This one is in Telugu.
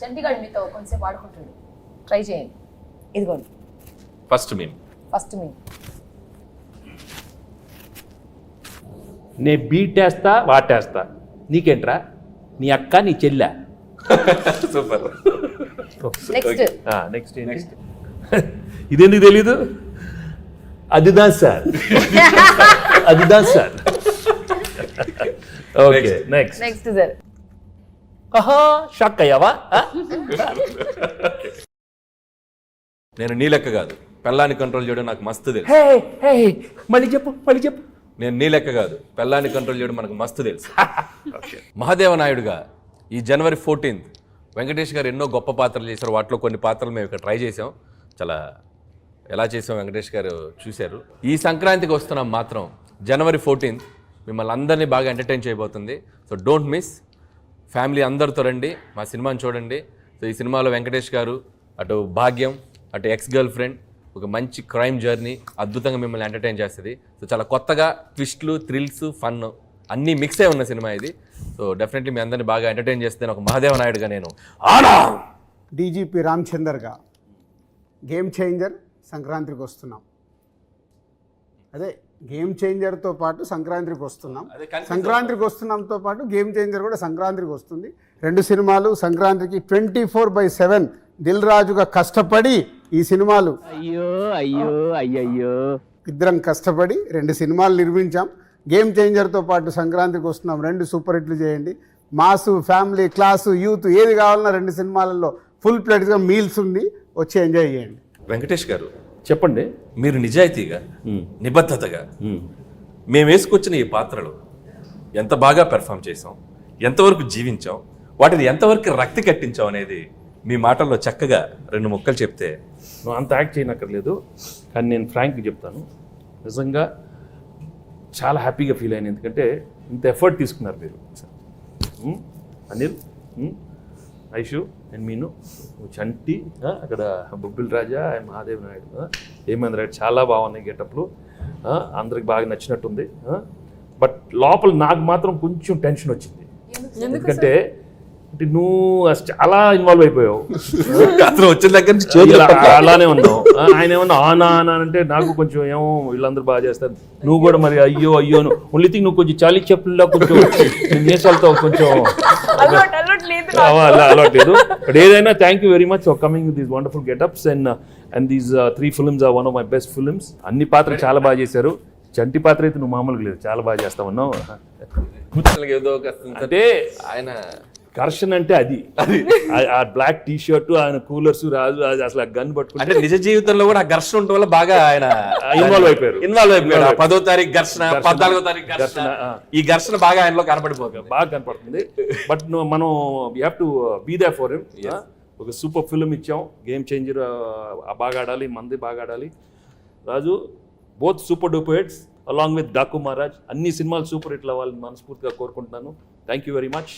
చంటిగాడు మీతో కొంచెంసేపు ఆడుకుంటుండు, ట్రై చేయండి. ఇదిగోండి ఫస్ట్ మేము నే బీటేస్తా వాటేస్తా, నీకేంట్రా నీ అక్క నీ చెల్లె. సూపర్. నెక్స్ట్ నెక్స్ట్ ఇదెందుకు తెలీదు? అదిదా సార్ అదిదా సార్. Okay next sir. ఆహా షాక్ అయ్యావా? నేను నీ లెక్క కాదు, పెళ్ళాన్ని కంట్రోల్ చేయడం నాకు మస్తు తెలుసు. మళ్ళీ చెప్పు. నేను నీ లెక్క కాదు, పెళ్ళాన్ని కంట్రోల్ చేయడం మనకు మస్తు తెలుసు. మహాదేవ నాయుడుగా ఈ జనవరి 14th వెంకటేష్ గారు ఎన్నో గొప్ప పాత్రలు చేశారు. వాటిలో కొన్ని పాత్రలు మేము ఇక్కడ ట్రై చేసాం. చాలా ఎలా చేసాం వెంకటేష్ గారు చూశారు. ఈ సంక్రాంతికి వస్తున్నాం మాత్రం జనవరి 14th మిమ్మల్ని అందరినీ బాగా ఎంటర్టైన్ చేయబోతుంది. So don't miss. ఫ్యామిలీ అందరితో రండి, మా సినిమాని చూడండి. సో ఈ సినిమాలో వెంకటేష్ గారు, అటు భాగ్యం, అటు ఎక్స్ గర్ల్ ఫ్రెండ్, ఒక మంచి క్రైమ్ జర్నీ అద్భుతంగా మిమ్మల్ని ఎంటర్టైన్ చేస్తుంది. సో చాలా కొత్తగా ట్విస్ట్లు, థ్రిల్స్, ఫన్ అన్నీ మిక్స్ అయి ఉన్న సినిమా ఇది. సో డెఫినెట్లీ మీ అందరినీ బాగా ఎంటర్టైన్ చేస్తే ఒక మహాదేవ నాయుడుగా నేను డీజీపీ రామచందర్గా గేమ్ చేంజర్ సంక్రాంతికి వస్తున్నాం. అదే గేమ్ చేంజర్తో పాటు సంక్రాంతికి వస్తున్నాం. సంక్రాంతికి వస్తున్నాంతో పాటు గేమ్ చేంజర్ కూడా సంక్రాంతికి వస్తుంది. 2 సినిమాలు సంక్రాంతికి 24/7 దిల్ రాజుగా కష్టపడి ఈ సినిమాలు ఇద్దరం కష్టపడి 2 సినిమాలు నిర్మించాం. గేమ్ చేంజర్తో పాటు సంక్రాంతికి వస్తున్నాం. 2 సూపర్ హిట్లు చేయండి. మాసు, ఫ్యామిలీ, క్లాసు, యూత్ ఏది కావాలన్నా 2 సినిమాలలో ఫుల్ ప్లేట్గా మీల్స్ ఉంది, వచ్చి ఎంజాయ్ చేయండి. వెంకటేష్ గారు చెప్పండి. మీరు నిజాయితీగా, నిబద్ధతగా మేము వేసుకొచ్చిన ఈ పాత్రలు ఎంత బాగా పెర్ఫామ్ చేసాం, ఎంతవరకు జీవించాం, వాటిని ఎంతవరకు రక్తి కట్టించాం అనేది మీ మాటల్లో చక్కగా 2 ముక్కలు చెప్తే. నువ్వు అంత యాక్ట్ చేయనక్కర్లేదు, కానీ నేను ఫ్రాంక్గా చెప్తాను. నిజంగా చాలా హ్యాపీగా ఫీల్ అయ్యాను. ఎందుకంటే ఇంత ఎఫర్ట్ తీసుకున్నారు మీరు. అనిల్, ఐషు అండ్ మీను, చంటి, అక్కడ బొబ్బిల్ రాజా అండ్ మహాదేవ్ నాయుడు, హేమంత్ రెడ్డి చాలా బాగున్నాయి గెటప్లు. అందరికి బాగా నచ్చినట్టుంది. బట్ లోపల నాకు మాత్రం కొంచెం టెన్షన్ వచ్చింది. ఎందుకంటే నువ్వు చాలా ఇన్వాల్వ్ అయిపోయావు. వచ్చిన దగ్గర నుంచి అలానే ఉన్నావు. ఆయన ఏమన్నా ఆనా అంటే నాకు కొంచెం ఏమో వీళ్ళందరూ బాగా చేస్తారు, నువ్వు కూడా మరి అయ్యో ఓన్లీ థింగ్ నువ్వు కొంచెం చాలీ చెప్పుల్లో కొంచెం నేసాలతో కొంచెం అలవాట్లేదు. బట్ ఏదైనా thank you very much for coming with these wonderful getups and these 3 films are one of my best films. అన్ని పాత్రలు చాలా బాగా చేశారు. చంటి పాత్ర అయితే నువ్వు మామూలుగా లేదు, చాలా బాగా చేస్తా ఉన్నావు. అంటే ఆయన ఘర్షణ అంటే అది ఆ బ్లాక్ టీ షర్ట్, ఆయన కూలర్స్, రాజు అసలు గన్ పట్టుకుంటే అంటే నిజ జీవితంలో కూడా ఘర్షణ ఉండటం వల్ల బాగా ఆయన ఇన్వాల్వ్ అయిపోయారు. 10వ తారీఖు ఘర్షణ, 14వ తారీఖు ఘర్షణ, ఈ ఘర్షణ బాగా ఆయనలో కనపడిపోతుంది, బాగా కనపడుతుంది. బట్ మనం we have to be there for him. ఒక సూపర్ ఫిల్మ్ ఇచ్చాం, గేమ్ చేంజర్ బాగా ఆడాలి, మంది బాగా ఆడాలి. Raju both super duper hits along with Daaku Maharaaj. అన్ని సినిమాలు సూపర్ హిట్లు అవ్వాలని మనస్ఫూర్తిగా కోరుకుంటున్నాను. Thank you very much.